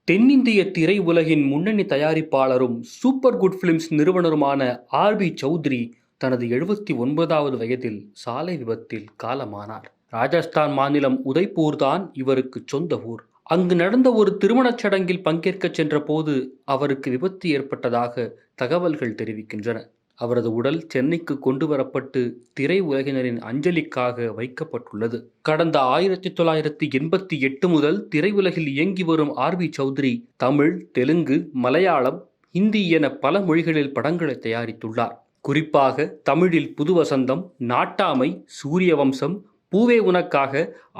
தென்னிந்திய திரையுலகின் முன்னணி தயாரிப்பாளரும் சூப்பர் குட் பிலிம்ஸ் நிறுவனருமான ஆர்.பி. சௌத்ரி தனது 79வது வயதில் சாலை விபத்தில் காலமானார். ராஜஸ்தான் மாநிலம் உதய்பூர் தான் இவருக்கு சொந்த ஊர். அங்கு நடந்த ஒரு திருமணச் சடங்கில் பங்கேற்க சென்ற போது அவருக்கு விபத்து ஏற்பட்டதாக தகவல்கள் தெரிவிக்கின்றன. அவரது உடல் சென்னைக்கு கொண்டு வரப்பட்டு திரையுலகினரின் அஞ்சலிக்காக வைக்கப்பட்டுள்ளது. கடந்த 1988 முதல் திரையுலகில் இயங்கி வரும் ஆர்.பி. சௌத்ரி தமிழ், தெலுங்கு, மலையாளம், ஹிந்தி என பல மொழிகளில் படங்களை தயாரித்துள்ளார். குறிப்பாக தமிழில் புதுவசந்தம், நாட்டாமை, சூரியவம்சம், பூவே உனக்காக,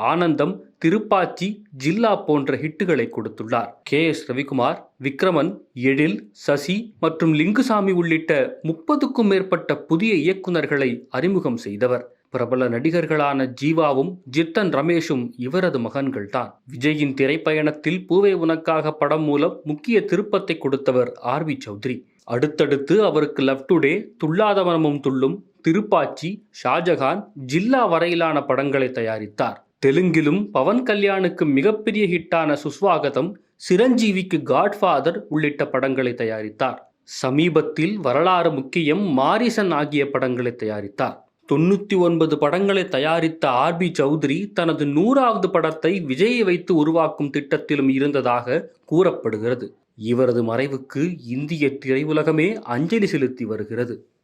ஆனந்தம், திருப்பாச்சி, ஜில்லா போன்ற ஹிட்டுகளை கொடுத்துள்ளார். கே.எஸ். ரவிக்குமார், விக்ரமன், எழில், சசி மற்றும் லிங்குசாமி உள்ளிட்ட 30க்கும் மேற்பட்ட புதிய இயக்குநர்களை அறிமுகம் செய்தவர். பிரபல நடிகர்களான ஜீவாவும் ஜிர்தன் ரமேஷும் இவரது மகன்கள்தான். விஜயின் திரைப்பயணத்தில் பூவே உனக்காக படம் மூலம் முக்கிய திருப்பத்தை கொடுத்தவர் ஆர்.பி. சௌத்ரி. அடுத்தடுத்து அவருக்கு லவ் டுடே, துள்ளாத மனமும் துள்ளும், திருப்பாச்சி, ஷாஜகான், ஜில்லா வரையிலான படங்களை தயாரித்தார். தெலுங்கிலும் பவன் கல்யாணுக்கு மிகப்பெரிய ஹிட்டான சுஸ்வாகதம், சிரஞ்சீவிக்கு காட்ஃபாதர் உள்ளிட்ட படங்களை தயாரித்தார். சமீபத்தில் வரலாறு முக்கியம், மாரிசன் ஆகிய படங்களை தயாரித்தார். 99 படங்களை தயாரித்த ஆர்.பி. சௌத்ரி தனது 100வது படத்தை விஜயை வைத்து உருவாக்கும் திட்டத்திலும் இருந்ததாக கூறப்படுகிறது. இவரது மறைவுக்கு இந்திய திரையுலகமே அஞ்சலி செலுத்தி வருகிறது.